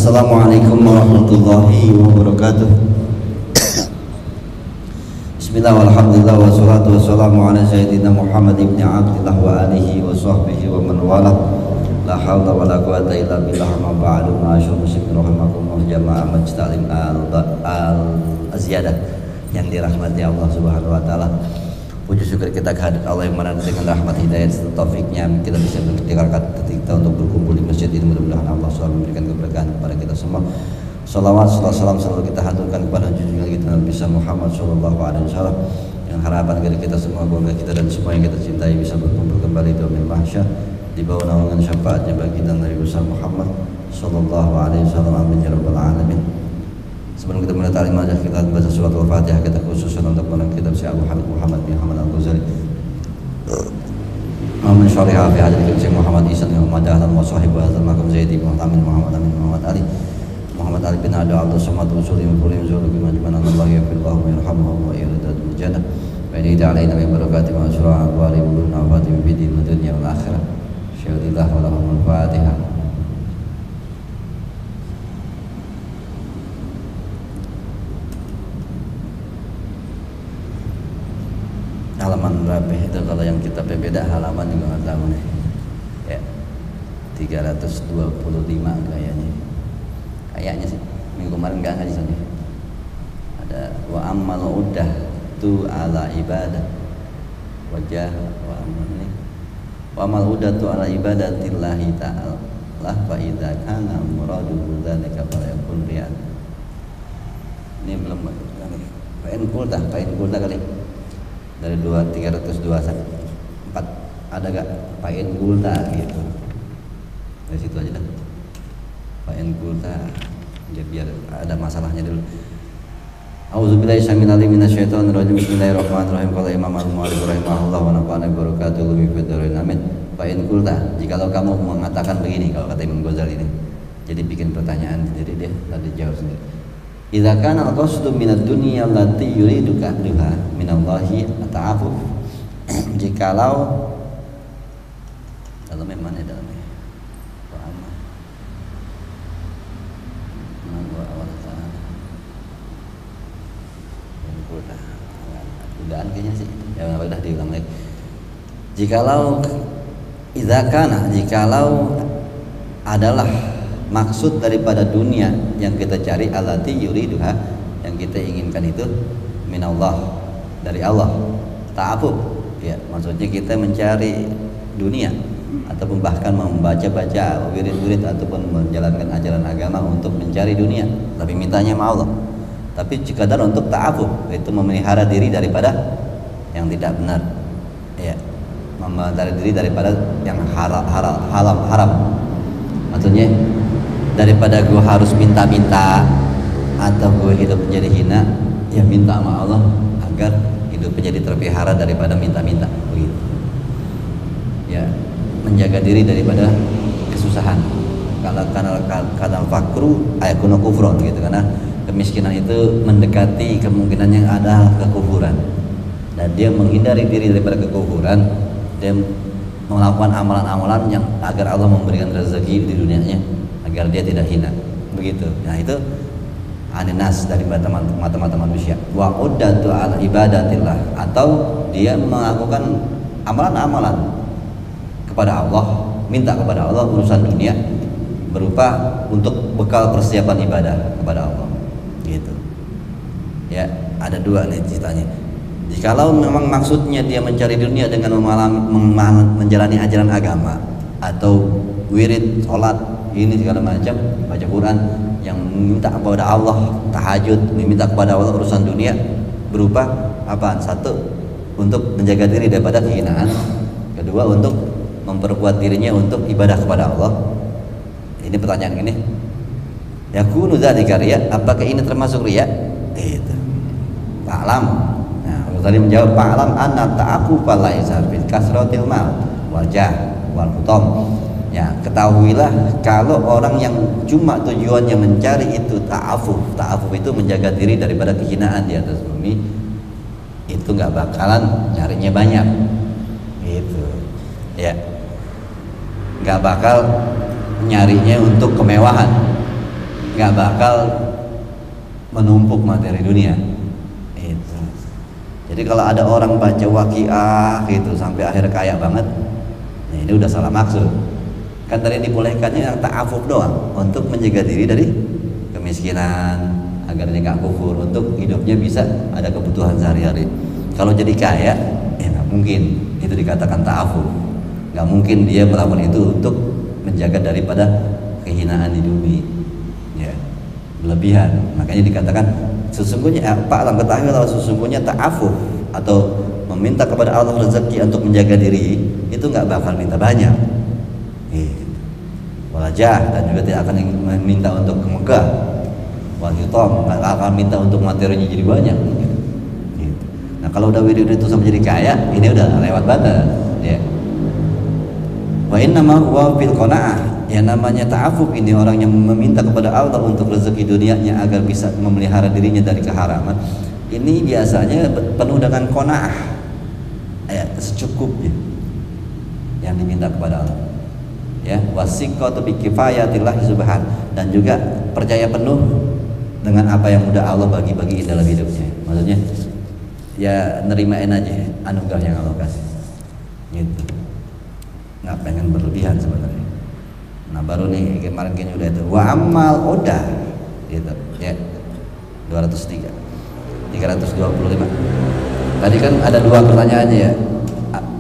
Assalamualaikum warahmatullahi wabarakatuh. Bismillah walhamdulillah wassalatu wassalamu ala sayyidina Muhammad ibn Abdillah wa alihi wa sahbihi wa man wala. La hawla wa la quwata illa billah ma ba'du. Ma'asyur muslimin rahimakumullah jamaah majtalim al-aziyadah yang dirahmati Allah Subhanahu wa taala. Puji syukur kita kehadirat Allah yang mana dengan rahmat hidayah serta taufiknya kita bisa berketika kita untuk berkumpul di masjid ini. Mudah-mudahan Allah selalu memberikan keberkahan kepada kita semua. Salawat salam selalu kita haturkan kepada junjungan kita Nabi Muhammad sallallahu alaihi wasallam, yang harapan dari kita semua, semoga kita dan semua yang kita cintai bisa berkumpul kembali di yaumil mahsyar di bawah naungan syafaatnya baginda Nabi Muhammad sallallahu alaihi wasallam. Amin ya rabbal alamin. Sebelum kita mulai ta'lim aja, kita baca surat Al-Fatihah kita khususkan untuk menang kitab Syekh Abu Hamid Muhammad bin Hamad Al-Ghazali. Amin syariha fi hadis Syekh Muhammad Ihsan bin Muhammad Ahlan wa sahibu hadzal maqam Zaidi bin Amin Muhammad Ali Muhammad Ali bin Abdul Abdul Samad Usuli min kulli zul bi majmana Allah ya fil wa yarhamuhu wa yurdul jannah wa yaj'al alaina min barakati ma syara'a wa li ulul afati fi din dunya wal akhirah. Syahidillah wa lahumul Fatihah. Halaman berapa itu kalau yang kita beda halaman juga nggak tahu nih ya, 325 kayaknya sih, minggu kemarin nggak ngaji sana. Ada wa ammal udah tu ala ibadah wajah wa amal udah tu ala ibadatillahi ta'ala fa idza kana muraduhu dzalika fa yakun riya. Ini belum pain kulta kali dari 324 ada gak pain gulta gitu, dari situ aja dah pain gulta biar ada masalahnya dulu. A'udzubillahi syaitanir minasyaitonir rajim. Bismillahirrahmanirrahim. Qala Imam Al-Mu'allif rahimahullah wa nafa'ana bi barakatuhu min fiddarin. Amin. Pain gulta, jikalau kamu mengatakan begini, kalau kata Imam Ghazali ini, jadi bikin pertanyaan sendiri deh, tadi jawab sendiri. Idza kana al-qasdu minad dunya allati yuridu kahriha minallahi ta'afuf. Jikalau dalamnya mana dalamnya? Wa amma. Wa awal ta'ala. Udaan kayaknya sih. Ya udah diulang lagi. Jikalau adalah maksud daripada dunia yang kita cari, allati yuriduha, yang kita inginkan itu minallah, dari Allah, ta'afuf ya, maksudnya kita mencari dunia ataupun bahkan membaca-baca wirid-wirid ataupun menjalankan ajaran agama untuk mencari dunia, tapi mintanya sama Allah, tapi sekadar untuk ta'afuf, itu memelihara diri daripada yang tidak benar ya, memelihara diri daripada yang haram, maksudnya daripada gue harus minta-minta atau gue hidup menjadi hina, ya minta sama Allah agar hidup menjadi terpelihara daripada minta-minta begitu ya, menjaga diri daripada kesusahan. Karena fakru ayakuna kufron gitu, karena kemiskinan itu mendekati kemungkinan yang ada kekufuran, dan dia menghindari diri daripada kekufuran, dia melakukan amalan-amalan yang agar Allah memberikan rezeki di dunianya agar dia tidak hina begitu. Nah itu aninas dari mata-mata manusia. Wa uddatu ala ibadatillah, atau dia melakukan amalan-amalan kepada Allah, minta kepada Allah urusan dunia berupa untuk bekal persiapan ibadah kepada Allah gitu ya. Ada dua nih ceritanya. Jikalau memang maksudnya dia mencari dunia dengan menjalani ajaran agama atau wirid, sholat, ini segala macam, baca Quran, yang minta kepada Allah, tahajud, meminta kepada Allah urusan dunia berupa apa? Satu, untuk menjaga diri daripada kehinaan. Kedua, untuk memperkuat dirinya untuk ibadah kepada Allah. Ini pertanyaan ini. Yakunu dzalika riya, apakah ini termasuk riya? Itu. Fa'lam. Nah, Allah tadi menjawab, fa'lam anna ta'affufa laisa fil kasratil mal wajah wal hutam. Ya, ketahuilah kalau orang yang cuma tujuannya mencari itu ta'afuf itu menjaga diri daripada kehinaan di atas bumi, itu nggak bakalan nyarinya banyak, gitu ya, nggak bakal nyarinya untuk kemewahan, nggak bakal menumpuk materi dunia itu. Jadi kalau ada orang baca waqiah gitu sampai akhir kaya banget, nah ini udah salah maksud. Kan tadi dibolehkannya yang ta'afuf doang untuk menjaga diri dari kemiskinan agar dia nggak kufur, untuk hidupnya bisa ada kebutuhan sehari-hari. Kalau jadi kaya, ya nggak mungkin itu dikatakan ta'afuf. Nggak mungkin dia melakukan itu untuk menjaga daripada kehinaan di dunia. Ya, berlebihan. Makanya dikatakan sesungguhnya Pak alam ketahui kalau sesungguhnya ta'afuf atau meminta kepada Allah rezeki untuk menjaga diri itu nggak bakal minta banyak. Walajah, dan juga tidak akan meminta untuk megah. Walitom, nggak akan minta untuk materinya jadi banyak. Gitu. Nah kalau udah wirid itu sampai jadi kaya, ini udah lewat batas. Ya. Wa innama huwa fil qanaah. Yang namanya ta'afuf ini orang yang meminta kepada Allah untuk rezeki dunianya agar bisa memelihara dirinya dari keharaman. Ini biasanya penuh dengan qanaah. Secukupnya yang diminta kepada Allah. Ya, wasiqatu bi kifayatillah subhanahu, dan juga percaya penuh dengan apa yang udah Allah bagi-bagi dalam hidupnya. Maksudnya ya nerimain aja anugerah yang Allah kasih. Gitu. Nggak pengen berlebihan sebenarnya. Nah, baru nih kemarin udah itu wa amal odah gitu ya. 325. Tadi kan ada dua pertanyaannya ya.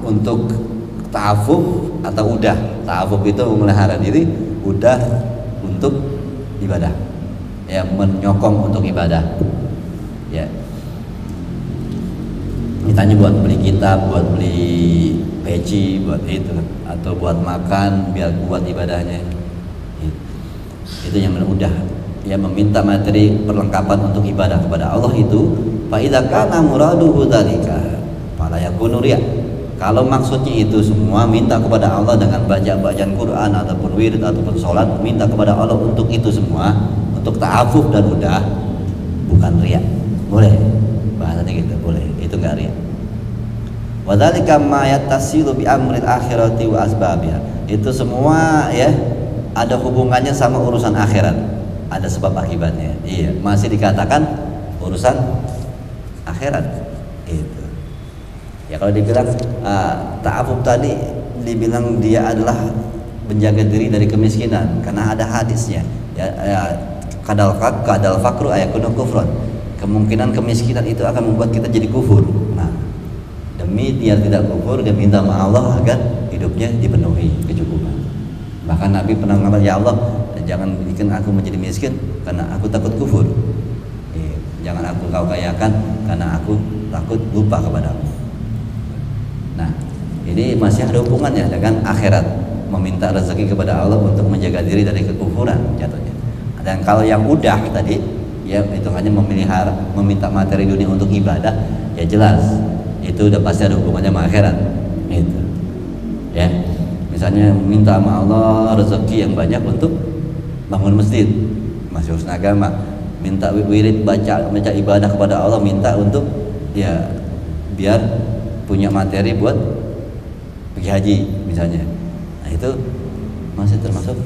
Untuk ta'afuf atau udah. Ta'afuf itu memelihara diri, udah untuk ibadah. Ya, menyokong untuk ibadah. Ya. Ditanya buat beli kitab, buat beli peci, buat itu, atau buat makan biar buat ibadahnya. Itu yang udah. Ya, meminta materi perlengkapan untuk ibadah kepada Allah itu fa idza kana muraduhu dzalika fala yakunu riya. Kalau maksudnya itu semua minta kepada Allah dengan bacaan Quran ataupun wirid ataupun sholat, minta kepada Allah untuk itu semua, untuk ta'afuf dan udah, bukan riya. Boleh, bahasanya gitu, boleh. Itu nggak riya. Wa dzalika ma yattasilu bi amril akhirati wa asbabiha. Itu semua ya ada hubungannya sama urusan akhirat. Ada sebab akibatnya. Iya, masih dikatakan urusan akhirat. Itu. Ya kalau dibilang ta'afuf tadi dibilang dia adalah menjaga diri dari kemiskinan karena ada hadisnya ya, kadal fakru ayakunu kufron, kemungkinan kemiskinan itu akan membuat kita jadi kufur. Nah, demi dia tidak kufur dia minta sama Allah agar hidupnya dipenuhi kecukupan. Bahkan Nabi pernah mengatakan, ya Allah jangan bikin aku menjadi miskin karena aku takut kufur. Jangan aku kau kayakan karena aku takut lupa kepadamu. Nah, ini masih ada hubungannya dengan akhirat, meminta rezeki kepada Allah untuk menjaga diri dari kekufuran jatuhnya. Dan kalau yang udah tadi, ya hitungannya memelihara, meminta materi dunia untuk ibadah, ya jelas itu udah pasti ada hubungannya sama akhirat. Gitu. Ya, misalnya minta sama Allah rezeki yang banyak untuk bangun masjid, masih urusan agama. Minta wirid baca ibadah kepada Allah, minta untuk ya biar punya materi buat pergi haji misalnya. Nah itu masih termasuk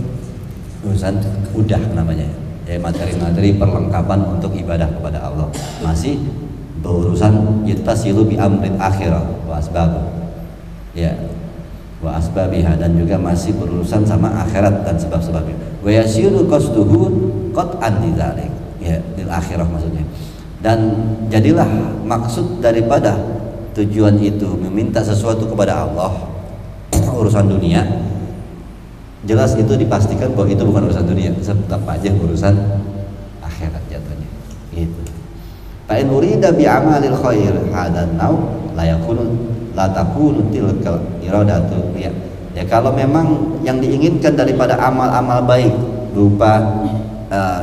urusan udah namanya ya, materi-materi perlengkapan untuk ibadah kepada Allah, masih berurusan yattasilu bi amrin akhirah wa asbab ya wa asbabiha, dan juga masih berurusan sama akhirat dan sebab-sebabnya. Wa yasiru qasduhu qat'an lidzalik ya, lil akhirah maksudnya. Dan jadilah maksud daripada tujuan itu meminta sesuatu kepada Allah urusan dunia, jelas itu dipastikan bahwa itu bukan urusan dunia, tetap aja urusan akhirat jatuhnya gitu. Fa in urida bi amalil khair hadan nau la takunu tilkal iradatu ya. Ya kalau memang yang diinginkan daripada amal-amal baik berupa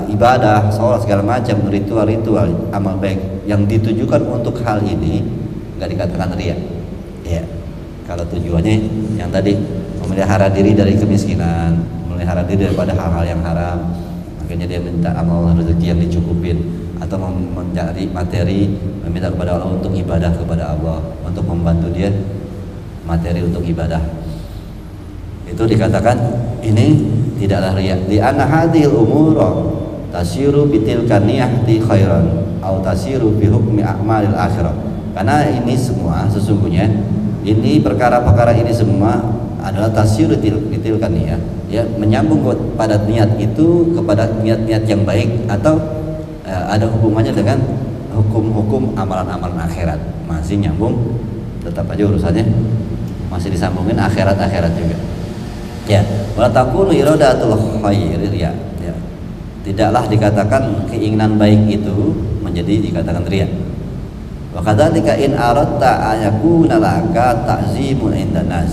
ibadah, sholat segala macam, ritual-ritual amal baik yang ditujukan untuk hal ini, nggak dikatakan riya. Ya, kalau tujuannya yang tadi memelihara diri dari kemiskinan, memelihara diri daripada hal-hal yang haram, makanya dia minta amal rezeki yang dicukupin, atau mencari materi, meminta kepada Allah untuk ibadah kepada Allah, untuk membantu dia materi untuk ibadah. Itu dikatakan ini tidaklah riya. Di anna hadhil umur tasiru bitilka niyati khairan au tasiru bi hukmi a'malil akhirah. Karena ini semua sesungguhnya ini perkara-perkara ini semua adalah tasiru bitilka niyah, ya, menyambung pada niat itu kepada niat-niat yang baik atau ada hubungannya dengan hukum-hukum amalan-amalan akhirat. Masih nyambung, tetap aja urusannya masih disambungin akhirat-akhirat juga. Ya, wala takunu iradatul khair, ya. Tidaklah dikatakan keinginan baik itu menjadi dikatakan riya. Wa kadzalika in aradta ayakuna laka ta'zimun indan nas.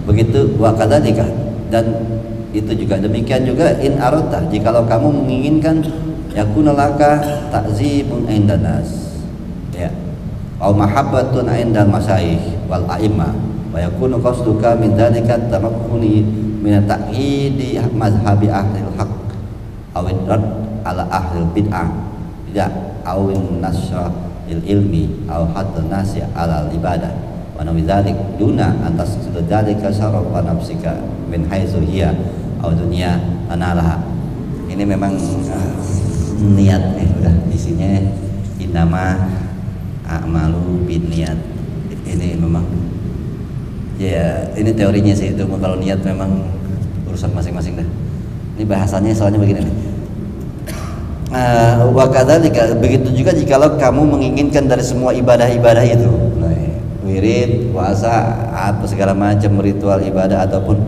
Begitu wa kadzalika, dan itu juga demikian juga in aradta, jikalau kamu menginginkan yakuna laka ta'zimun indan nas. Ya. Au mahabbatun indal masyayikh wal a'immah wa yakunu qasduka min dzalika tamakkuni min ta'yidi mazhabi ahlil haqq aw rad ala ahlil bid'ah tidak aw nasra ilmi aw hatta nasi ala ibadah wa nawi dzalik duna antas dzalika syarafa nafsika min haitsu hiya aw dunya analaha. Ini memang niat udah isinya innama a'malu binniyat. Ini memang ya ini teorinya sih, itu kalau niat memang urusan masing-masing dah. Ini bahasanya soalnya begini nih. Wa kadzalika, begitu juga jikalau kamu menginginkan dari semua ibadah-ibadah itu, wirid, puasa, apa segala macam ritual ibadah ataupun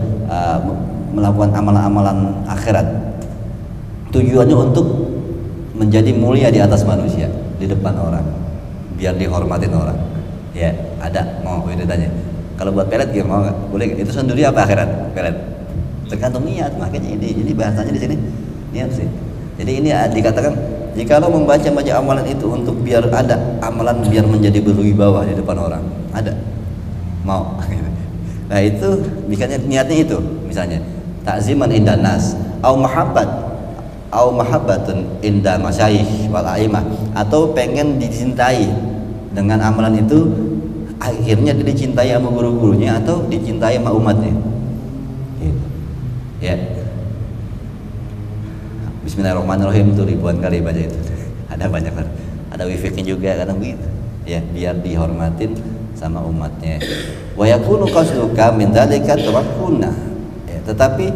melakukan amalan-amalan akhirat, tujuannya untuk menjadi mulia di atas manusia, di depan orang, biar dihormatin orang. Ya, ada mau wiridannya. Kalau buat pelet gitu mau nggak? Boleh nggak? Itu sendiri apa akhirat? Pelet. Tergantung niat, makanya ini bahasanya di sini niat sih. Jadi ini dikatakan jika lo membaca amalan itu untuk biar ada amalan biar menjadi berwibawa di depan orang, ada mau. Nah itu misalnya niatnya itu, misalnya takziman indan nas, au mahabbatun inda masyayikh wal a'immah, atau pengen dicintai dengan amalan itu, akhirnya dia dicintai sama guru-gurunya atau dicintai sama umatnya. Gitu. Ya. Bismillahirrahmanirrahim itu ribuan kali baca itu. Ada banyak kan. Ada wifiknya juga kadang begitu. Ya, biar dihormatin sama umatnya. Wa yakunu qasduka min dzalika tawakkuna. Ya, tetapi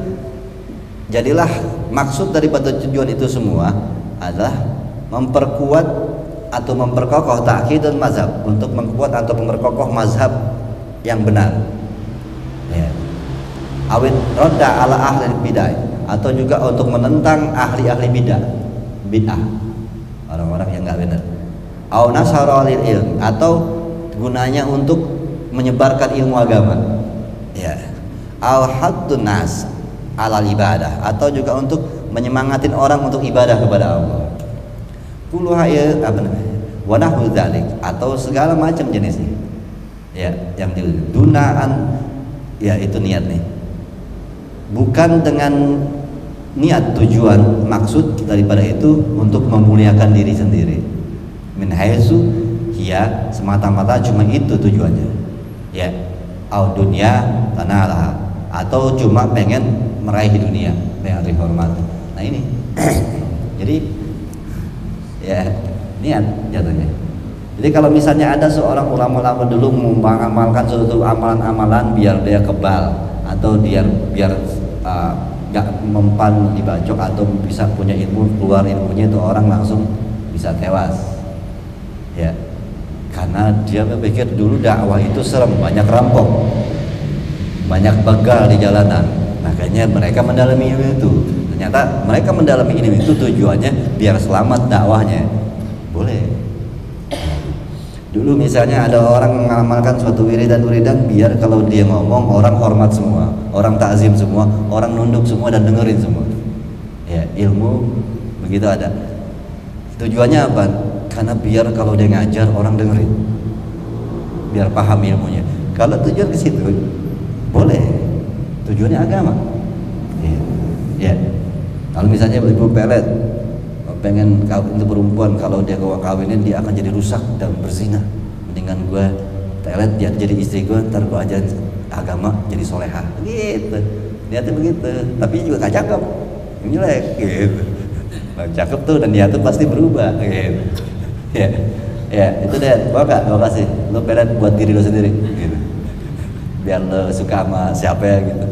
jadilah maksud daripada tujuan itu semua adalah memperkuat atau memperkokoh ta'kidun mazhab, untuk memperkuat atau memperkokoh mazhab yang benar. Ya. Awin radda ala ahli bidah, atau juga untuk menentang ahli-ahli bid'ah, orang-orang yang nggak benar. Au nasara lil ilm, atau gunanya untuk menyebarkan ilmu agama. Ya. Au haddun nas alal ibadah, atau juga untuk menyemangatin orang untuk ibadah kepada Allah. Kulluha ya apa namanya? Wa nahwu dzalik, atau segala macam jenisnya. Ya, yang dunaan, ya itu niat nih. Bukan dengan niat, tujuan maksud daripada itu untuk memuliakan diri sendiri. Min haitsu hiya, semata-mata cuma itu tujuannya. Ya, au dunya tanalah, atau cuma pengen meraih dunia, pengen dihormati. Nah ini. Jadi ya niat jatuhnya. Jadi kalau misalnya ada seorang ulama-ulama dulu mengamalkan suatu amalan-amalan biar dia kebal, atau biar gak mempan dibacok, atau bisa punya ilmu, keluar ilmunya itu orang langsung bisa tewas. Ya, karena dia berpikir dulu dakwah itu serem, banyak rampok, banyak begal di jalanan, makanya mereka mendalami ilmu itu. Ternyata mereka mendalami ilmu itu tujuannya biar selamat dakwahnya. Boleh. Dulu misalnya ada orang mengamalkan suatu wiridan biar kalau dia ngomong orang hormat semua, orang takzim semua, orang nunduk semua dan dengerin semua. Ya, ilmu begitu ada. Tujuannya apa? Karena biar kalau dia ngajar orang dengerin, biar paham ilmunya. Kalau tujuan ke situ, boleh. Tujuannya agama. Ya. Kalau misalnya ibu pelet pengen kawin untuk perempuan, kalau dia kawinin dia akan jadi rusak dan berzina, mendingan gue telet dia jadi istri gue, ntar gue ajarin agama jadi solehah gitu. Niatnya begitu, tapi juga gak cakep, jelek gitu. Cakep tuh, dan dia tuh pasti berubah gitu. Ya, ya itu deh. Gua kasih lo pelet buat diri lo sendiri gitu. Biar lo suka sama siapa ya gitu.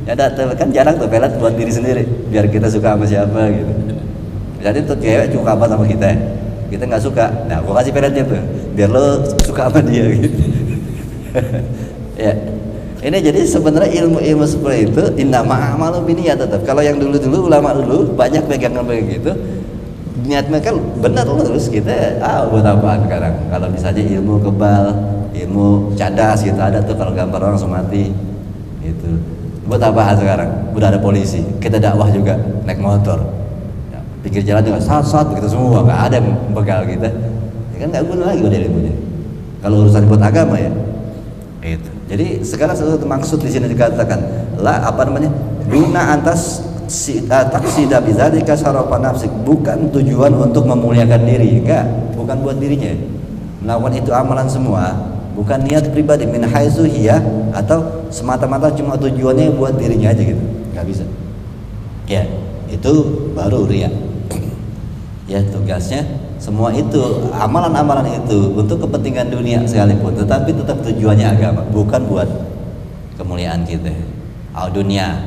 Ya kan jarang tuh pelet buat diri sendiri biar kita suka sama siapa gitu. Jadi tuh cewek suka apa sama kita nggak suka, nah gua kasih peletnya tuh biar lo suka sama dia gitu. Ya, ini jadi sebenarnya ilmu seperti itu innama a'malu binniyat tetap. Kalau yang dulu ulama dulu banyak pegangan begitu, niatnya kan benar terus kita buat apaan sekarang? Kalau misalnya ilmu kebal, ilmu cadas gitu ada tuh kalau gambar orang semati itu. Buat apaan sekarang? Udah ada polisi, kita dakwah juga naik motor. Ya, pinggir jalan juga sat begitu semua, nggak ada yang begal kita. Ya kan nggak guna lagi udah ilmunya. Kalau urusan buat agama ya. Itu. Jadi sekarang satu maksud di sini dikatakan guna antas taksida bidzalika syarafa nafsik, bukan tujuan untuk memuliakan diri, enggak, bukan buat dirinya. Melakukan itu amalan semua bukan niat pribadi min haitsu hiya, atau semata-mata cuma tujuannya buat dirinya aja gitu. Enggak bisa. Ya, itu baru riya. Ya, tugasnya semua itu amalan-amalan itu untuk kepentingan dunia sekalipun, tetapi tetap tujuannya agama, bukan buat kemuliaan kita dunia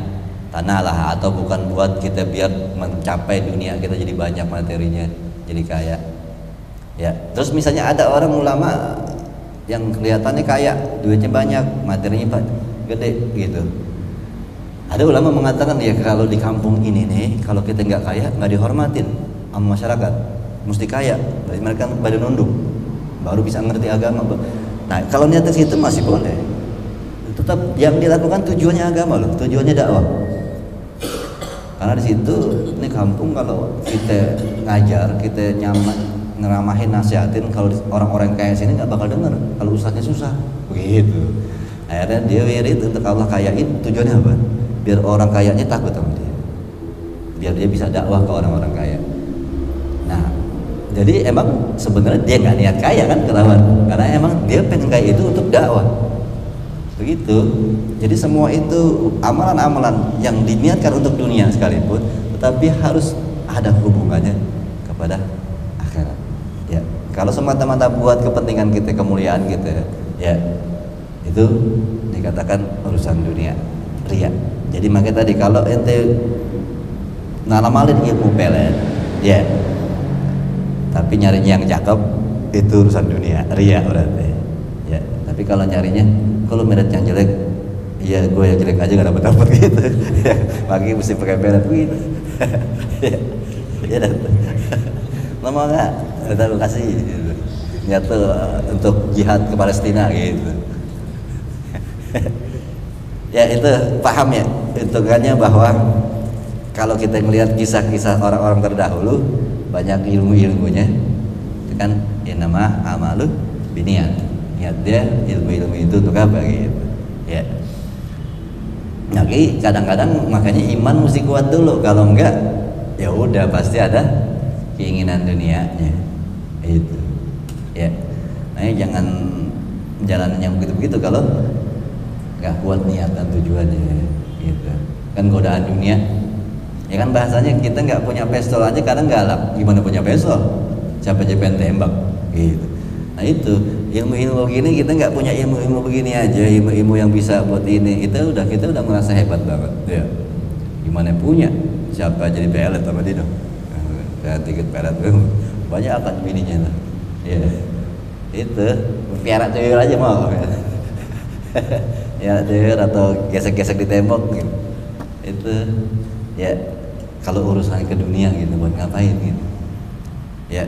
tanah lah, atau bukan buat kita biar mencapai dunia kita jadi banyak materinya, jadi kaya. Ya, terus misalnya ada orang ulama yang kelihatannya kaya, duitnya banyak, materinya gede gitu. Ada ulama mengatakan ya kalau di kampung ini nih, kalau kita nggak kaya nggak dihormatin sama masyarakat. Mesti kaya, mereka pada nunduk, baru bisa ngerti agama. Nah kalau niatnya situ masih boleh, tetap yang dilakukan tujuannya agama loh, tujuannya dakwah. Karena di situ ini kampung kalau kita ngajar, kita nyaman ngeramahin, nasihatin, kalau orang-orang kaya sini nggak bakal dengar, kalau ustadznya susah, begitu. Akhirnya dia wirid untuk Allah kayain, tujuannya apa? Biar orang kayanya takut sama dia, biar dia bisa dakwah ke orang-orang kaya. Nah, jadi emang sebenarnya dia nggak niat kaya kan ketahuan, karena emang dia pengen kaya itu untuk dakwah, begitu. Jadi semua itu amalan-amalan yang diniatkan untuk dunia sekalipun, tetapi harus ada hubungannya kepada akhirat. Ya, kalau semata-mata buat kepentingan kita, kemuliaan kita, ya itu dikatakan urusan dunia, riya. Jadi makanya tadi kalau ente ngalamalin ilmu pelet, ya. Tapi nyarinya yang cakep itu urusan dunia, riya berarti. Ya, tapi kalau nyarinya kalau meret yang jelek, ya gue yang jelek aja gak dapat gitu. Ya, pagi mesti pakai beret gitu. Ya, dah. Lama nggak? Kita kasih gitu. Niat tuh untuk jihad ke Palestina gitu. Ya itu paham ya, hitungannya bahwa kalau kita melihat kisah-kisah orang-orang terdahulu, banyak ilmu-ilmunya itu kan innama amalu binniyat, niat dia ilmu-ilmu itu untuk apa gitu ya. Jadi kadang-kadang makanya iman mesti kuat dulu, kalau enggak ya udah pasti ada keinginan dunianya itu ya. Nah jangan jalanin yang begitu-begitu kalau nggak kuat niat dan tujuannya gitu kan. Godaan dunia ya kan, bahasanya kita nggak punya pistol aja kadang galak, gimana punya pistol, siapa aja pengen tembak gitu. Nah itu ilmu-ilmu begini, kita nggak punya ilmu-ilmu begini aja, ilmu-ilmu yang bisa buat ini, kita udah merasa hebat banget ya. Gimana punya, siapa jadi pelet sama dia dong, tiket pelet banyak akan bininya lah ya. Itu piara tuyul aja mau ya tuyul atau gesek-gesek di tembok gitu. Itu ya kalau urusan ke dunia gitu, buat ngapain gitu ya.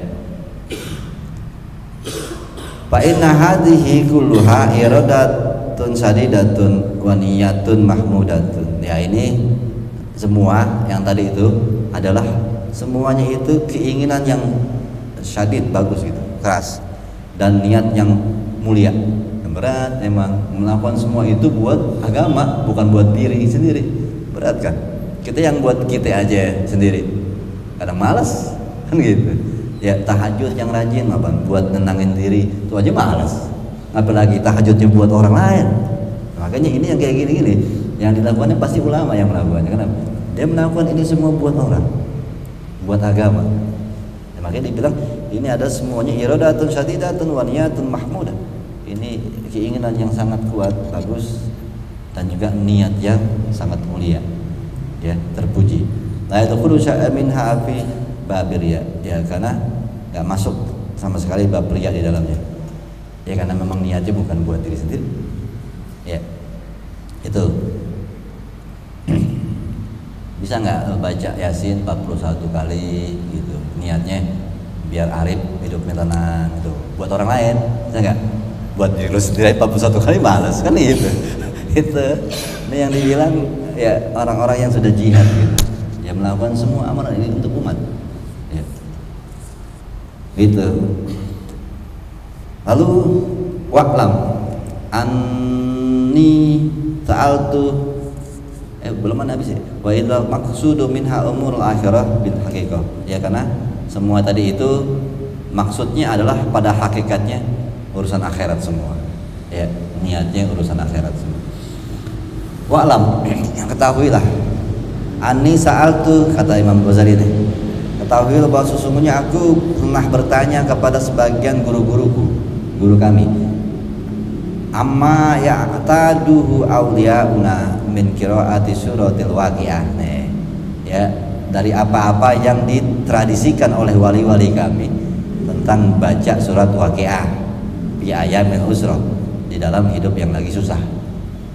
Fa inna hadhihi kulluha iradatun sadidatun wa niyatun mahmudatun. Ya ini semua yang tadi itu adalah semuanya itu keinginan yang syadid, bagus gitu, keras, dan niat yang mulia, yang berat. Memang melakukan semua itu buat agama, bukan buat diri sendiri. Berat kan? Kita yang buat kita aja sendiri kadang malas kan gitu ya. Tahajud yang rajin apa buat nenangin diri itu aja malas, apalagi tahajudnya buat orang lain. Makanya ini yang kayak gini-gini yang dilakukannya pasti ulama yang melakukannya. Kenapa? Dia melakukan ini semua buat orang, buat agama. Ya, makanya dibilang ini ada semuanya iradatun syadidatun wa niyatun mahmudah. Ini keinginan yang sangat kuat, bagus, dan juga niat yang sangat mulia, ya, terpuji. La yadkhulu syai'un minha fi babir ya, karena nggak masuk sama sekali bab riya di dalamnya. Ya karena memang niatnya bukan buat diri sendiri. Ya. Itu. Bisa nggak baca Yasin 41 kali gitu. Niatnya biar arif, hidupnya tenang gitu. Buat orang lain, bisa nggak? Buat diri lu sendiri 41 kali malas kan itu. Itu. Ini yang dibilang ya orang-orang yang sudah jihad gitu. Yang melakukan semua amalan ini untuk umat. Ya. Gitu. Lalu wa'lam anni sa'altu belum mana habis ya. Wa idzal maqsudu minha umurul akhirah bil haqiqah. Ya karena semua tadi itu maksudnya adalah pada hakikatnya urusan akhirat semua. Ya, niatnya urusan akhirat semua. Wa'lam, yang ketahuilah anni sa'altu, kata Imam Ghazali ini, ketahuilah bahwa sesungguhnya aku pernah bertanya kepada sebagian guru-guruku, guru kami, amma ya'taduhu awliyauna min qiraati suratil waqiah. Nih, ya, dari apa-apa yang ditradisikan oleh wali-wali kami tentang baca surat waqiah bi ayamil usra, di dalam hidup yang lagi susah.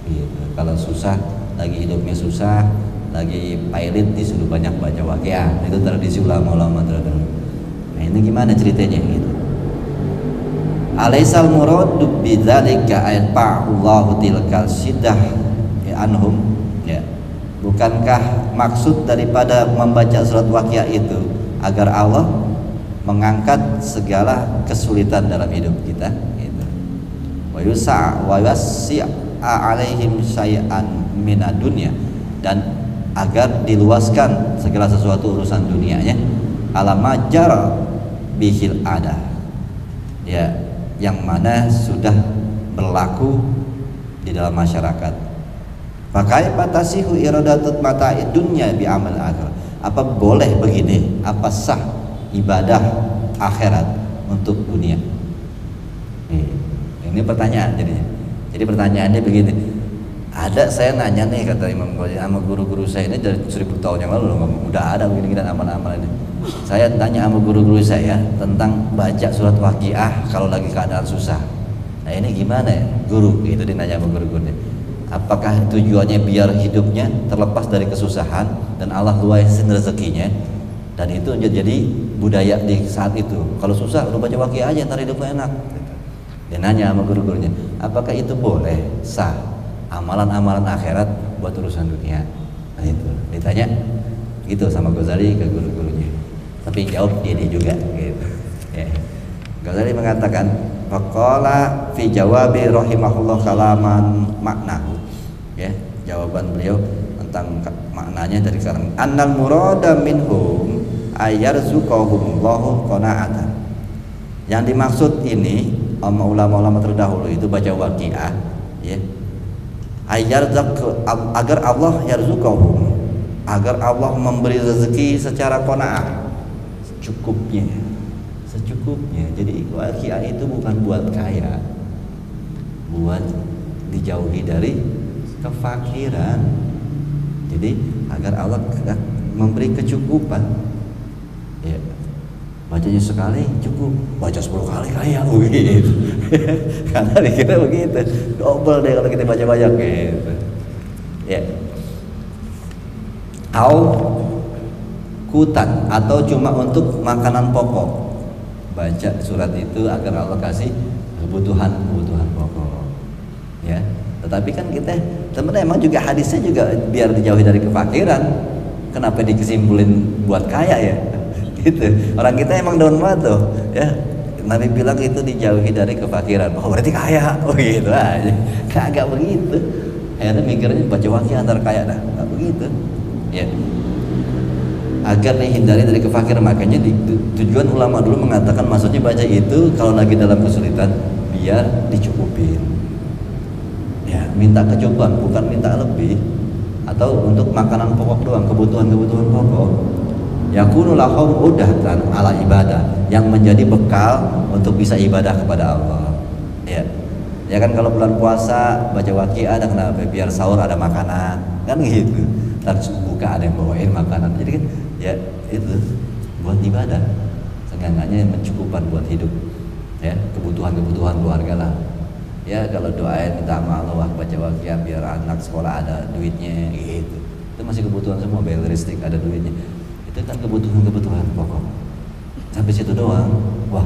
Gitu. Kalau susah, lagi hidupnya susah, lagi pairit, disuruh banyak baca waqiah. Itu tradisi ulama-ulama terdahulu. Nah, ini gimana ceritanya gitu? Alaisal muradu bidzalika ayata'allahu tilkal sidah anhum, ya. Bukankah maksud daripada membaca surat waqiah itu agar Allah mengangkat segala kesulitan dalam hidup kita gitu. Wa yusa wa yasi'a alaihim syai'an minad dunya, dan agar diluaskan segala sesuatu urusan dunianya ala majar bihil ada, ya, yang mana sudah berlaku di dalam masyarakat. Pakai patasihu iradatut mata'i dunya bi amal akhir. Apa boleh begini? Apa sah ibadah akhirat untuk dunia? Ini pertanyaan jadinya. Jadi pertanyaannya begini. Ada, saya nanya nih, kata Imam Ghazali, sama guru-guru saya ini dari 1000 tahun yang lalu, udah ada begini-gini amal-amal ini. Saya tanya sama guru-guru saya tentang baca surat waqiah kalau lagi keadaan susah. Nah ini gimana ya guru? Itu dinanya sama guru-gurunya. Apakah tujuannya biar hidupnya terlepas dari kesusahan dan Allah luasin rezekinya, dan itu jadi budaya di saat itu. Kalau susah udah baca waqiah aja, ntar hidupnya enak. Dia nanya sama guru-gurunya, apakah itu boleh, sah amalan-amalan akhirat buat urusan dunia? Nah itu ditanya gitu sama Ghazali ke guru-gurunya. Tapi jawab dia juga gitu. Ya. Ghazali mengatakan, faqala fi jawabi rahimahullah kalaman maknahu. Ya, jawaban beliau tentang maknanya dari kalam annal murada minhum ayyarzuqahumullahu qana'atan. Yang dimaksud ini ulama-ulama terdahulu itu baca waqiah, ya. Agar Allah yarzuqahum, agar Allah memberi rezeki secara qanaah, secukupnya. Jadi waqiah itu bukan buat kaya, buat dijauhi dari kefakiran. Jadi agar Allah memberi kecukupan, ya. Bacanya sekali cukup, baca 10 kali kaya begitu. Karena dikira begitu, double deh kalau kita baca banyak gitu. Ya. Kutan atau cuma untuk makanan pokok. Baca surat itu agar Allah kasih kebutuhan pokok, ya. Tetapi kan kita sebenarnya emang juga hadisnya juga biar dijauhi dari kefakiran. Kenapa dikesimpulin buat kaya ya? Gitu. Orang kita emang down banget tuh, ya. Nabi bilang itu dijauhi dari kefakiran. Oh berarti kaya, oh gitu aja. Kagak begitu. Akhirnya mikirnya baca waqiah antar kaya, dah nggak begitu, ya. Agar dihindari dari kefakiran, makanya tujuan ulama dulu mengatakan maksudnya baca itu kalau lagi dalam kesulitan biar dicukupin, ya, minta kecukupan bukan minta lebih. atau untuk makanan pokok doang, kebutuhan-kebutuhan pokok, yakunu lahum udahtan ala ibadah, yang menjadi bekal untuk bisa ibadah kepada Allah. Ya, ya kan kalau bulan puasa baca waqiah ada kenapa? Biar sahur ada makanan, kan gitu. Terus buka ada yang bawain makanan, jadi kan ya itu buat ibadah, seenggaknya mencukupkan buat hidup, ya kebutuhan-kebutuhan keluarga lah. Ya kalau doain minta sama Allah baca waqiah biar anak sekolah ada duitnya gitu. Itu masih kebutuhan semua, bayar listrik ada duitnya. Itu kan kebutuhan-kebutuhan pokok. Sampai situ doang. Wah,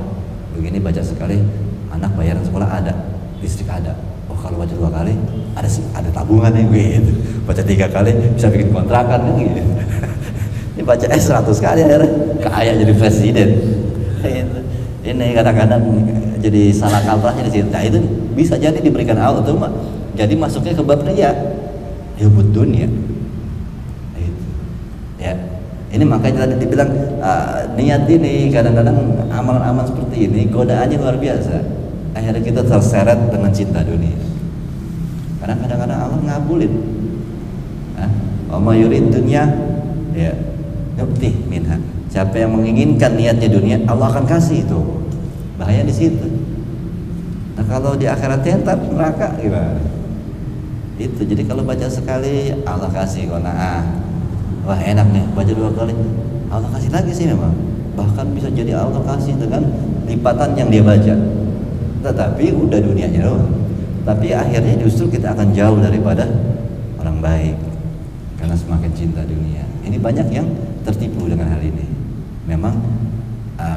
begini baca sekali anak bayaran sekolah ada, listrik ada. Oh kalau baca 2 kali ada tabungan ya gitu. Baca 3 kali bisa bikin kontrakan kan gitu. Ini baca 100 kali akhirnya kaya jadi presiden. Ini kadang-kadang jadi salah kaprahnya di situ. Nah itu bisa jadi diberikan Allah tuh, jadi masuknya ke bab riya, hubud dunia. Ya, ini makanya tadi dibilang niat ini kadang-kadang amalan-amalan seperti ini godaannya luar biasa. Akhirnya kita terseret dengan cinta dunia. Karena kadang-kadang Allah ngabulin. Wa yurid dunya, ya, nukti minha. Siapa yang menginginkan niatnya dunia, Allah akan kasih itu. Bahaya di situ. Nah kalau di akhiratnya ntar neraka gimana? Itu jadi kalau baca sekali Allah kasih qanaah. Wah enak nih, baca 2 kali Allah kasih lagi sih memang. Bahkan bisa jadi Allah kasih dengan lipatan yang dia baca. Tetapi udah dunianya doang. Tapi akhirnya justru kita akan jauh daripada orang baik karena semakin cinta dunia. Ini banyak yang tertipu dengan hal ini. Memang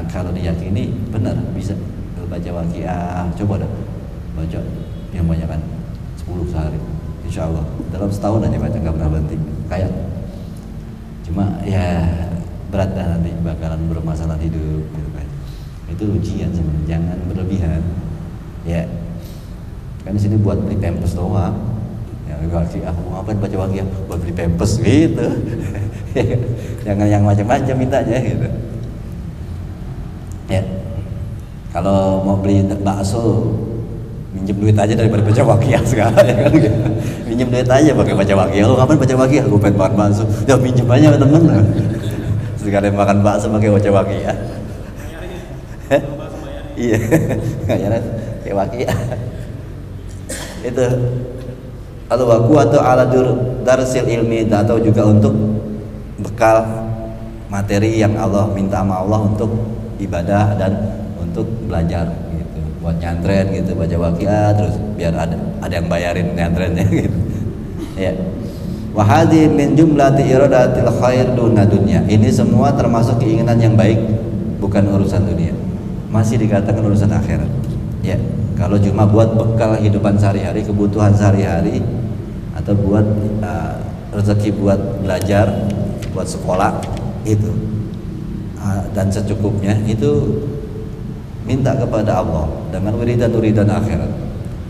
kalau diyakini benar bisa baca waqiah, coba dah baca yang banyak kan 10 sehari, insya Allah dalam setahun aja baca, nggak pernah berhenti. Kayak cuma ya berat dah nanti bakalan bermasalah hidup gitu kan. Itu ujian sebenarnya, jangan berlebihan. Ya kan di sini buat beli pampers doang. Ya waqiah, mau ngapain baca waqiah? Buat beli pampers gitu. Jangan yang macam-macam mintanya gitu. Ya, kalau mau beli bakso minjem duit aja daripada baca waqiah segala ya kan gitu. Minjem duit aja pakai baca waqiah. Lu ngapain baca waqiah? Gue pengen makan bakso. Ya minjem aja temen. Sekalian makan bakso pakai baca waqiah. Iya, kayaknya kayak waqiah. Itu kalau waku atau ala darsil ilmi, atau juga untuk bekal materi yang Allah minta sama Allah untuk ibadah dan untuk belajar gitu, buat nyantren gitu, baca waqiah terus biar ada yang bayarin nyantrennya gitu. Ya. Wa hadhi min jumlati iradatil khair duna dunya. Ini semua termasuk keinginan yang baik, bukan urusan dunia. Masih dikatakan urusan akhirat. Ya. Kalau cuma buat bekal kehidupan sehari-hari, kebutuhan sehari-hari, atau buat rezeki buat belajar, buat sekolah itu dan secukupnya, itu minta kepada Allah dengan wiridan akhirat,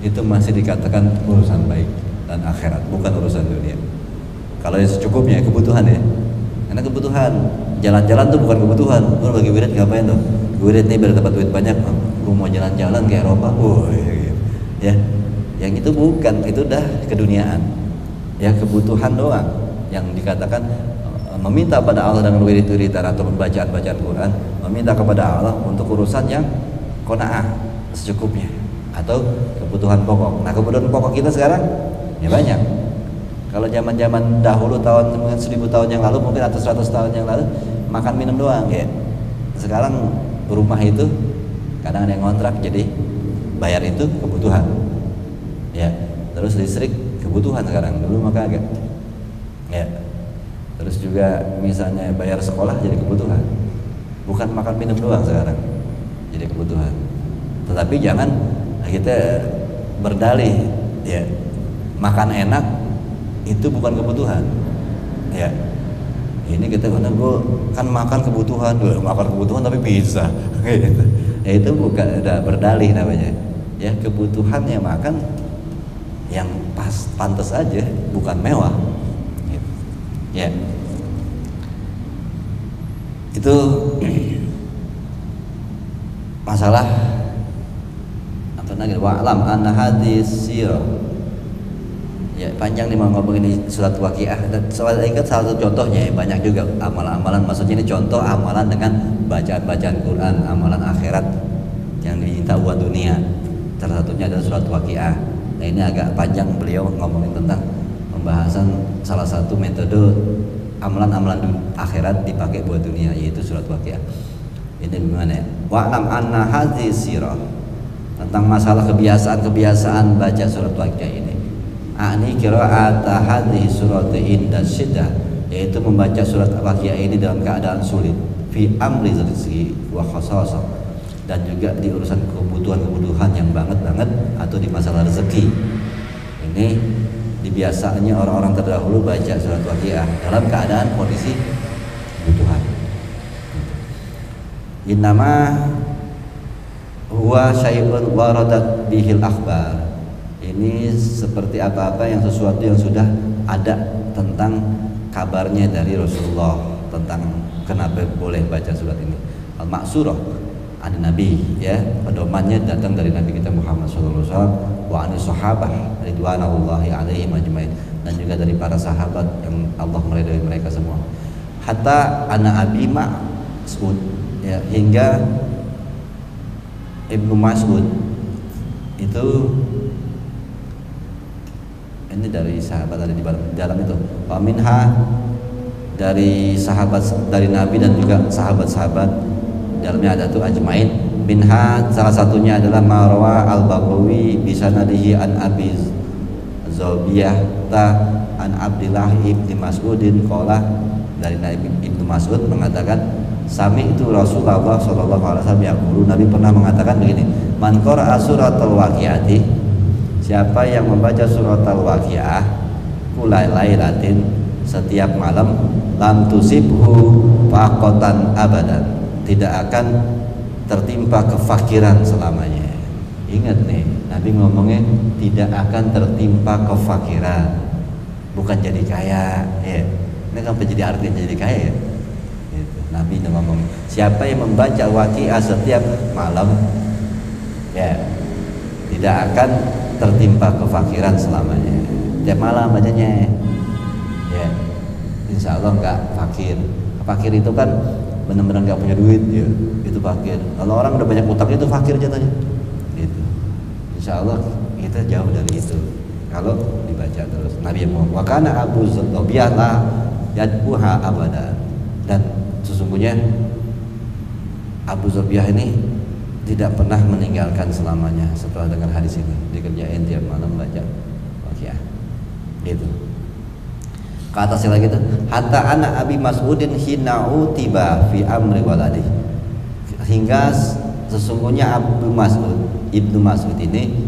itu masih dikatakan urusan baik dan akhirat, bukan urusan dunia. Kalau yang secukupnya kebutuhan ya, karena kebutuhan jalan-jalan tuh bukan kebutuhan. Lu bagi wirid ngapain tuh? Wirid nih biar dapat duit banyak, lu mau jalan-jalan ke Eropa, ya, yang itu bukan, itu udah keduniaan. Ya kebutuhan doang yang dikatakan meminta pada Allah dengan wirid-wiridan atau bacaan-bacaan Quran, meminta kepada Allah untuk urusan yang qanaah, secukupnya, atau kebutuhan pokok. Nah kebutuhan pokok kita sekarang ya banyak. Kalau zaman-zaman dahulu tahun 1000 tahun yang lalu mungkin atau 100 tahun yang lalu makan minum doang ya. Sekarang rumah itu kadang ada yang ngontrak, jadi bayar itu kebutuhan. Ya, terus listrik kebutuhan sekarang, dulu maka agak. Ya. Terus juga misalnya bayar sekolah jadi kebutuhan. Bukan makan minum doang sekarang. Jadi kebutuhan. Tetapi jangan kita berdalih ya makan enak itu bukan kebutuhan. Ya. Ini kita kan makan kebutuhan, makan kebutuhan tapi bisa. Gitu. Ya itu bukan, udah berdalih namanya. Ya kebutuhan yang makan yang pas pantas aja, bukan mewah. Gitu. Ya. Itu masalah apa lagi? Wa'lam anna hadis sirah Ya panjang nih mau ngomongin surat Waqiah. Dan soal ingat salah satu contohnya ya, banyak juga amalan-amalan. Maksudnya ini contoh amalan dengan bacaan-bacaan Quran, amalan akhirat yang diminta buat dunia. Salah satunya adalah surat Waqiah. Nah ini agak panjang beliau ngomongin tentang pembahasan salah satu metode amalan-amalan akhirat dipakai buat dunia, yaitu surat Waqiah. Ini gimana ya? Wa'lam anna hadhihi sirah, tentang masalah kebiasaan baca surat Waqiah ini. Ani qira'at hadhihi surati inda syiddah, yaitu membaca surat Waqiah ini dalam keadaan sulit, fi amri rizqi wa khasasah, dan juga di urusan kebutuhan yang banget atau di masalah rezeki. Ini dibiasakannya orang-orang terdahulu baca surat Waqiah dalam keadaan kondisi kebutuhan. Innama huwa syai'un waradat bihil akhbar. Ini seperti apa-apa yang sesuatu yang sudah ada tentang kabarnya dari Rasulullah tentang kenapa boleh baca surat ini. Al-Ma'surah an Nabi, ya, pedomannya datang dari Nabi kita Muhammad sallallahu alaihi wasallam, wa anis sahabah ridwanullahi alaihim ajmain, dan juga dari para sahabat yang Allah meridhai mereka semua. Hatta ana Abi Mas'ud, ya, hingga Ibnu Mas'ud itu, ini dari sahabat ada di dalam itu. Wa minha, dari sahabat dari Nabi dan juga sahabat-sahabat dalamnya ada tuh ajmain. Minha, salah satunya adalah Marwa al-Baghawi bisanadihi an Abi Zabiyah ta an Abdillah ibni Mas'udin qala, dari Nabi Ibnu Mas'ud mengatakan, sami itu Rasulullah sallallahu alaihi wasallam yaqulu, Nabi pernah mengatakan begini, man qara'a suratul waqi'ati, siapa yang membaca surat Al-Waqiah kulai lailatin, setiap malam, lam tusibhu faqatan abadan, tidak akan tertimpa kefakiran selamanya. Ingat nih, Nabi ngomongnya tidak akan tertimpa kefakiran, bukan jadi kaya, ya. Ini kan jadi artinya jadi kaya, ya. Gitu. Nabi ngomong, siapa yang membaca Waqiah setiap malam, ya, tidak akan tertimpa kefakiran selamanya. Tiap malam bacanya, ya, insya Allah nggak fakir. Fakir itu kan benar-benar nggak punya duit, ya, itu fakir. Kalau orang udah banyak utang itu fakir jatuhnya. Gitu. Insya Allah kita jauh dari itu kalau dibaca terus. Nabi Muhammad, wa kana Abu Zabiyah la yadbuha abada, dan sesungguhnya Abu Zabiyah ini tidak pernah meninggalkan selamanya setelah dengar hadis ini, dikerjain tiap malam baca Waqiah. Gitu. Ke atasnya lagi tuh, hatta anak Abi Mas'udin hina'u tiba fi amri waladi, hingga sesungguhnya Abu Mas'ud, Ibnu Mas'ud ini,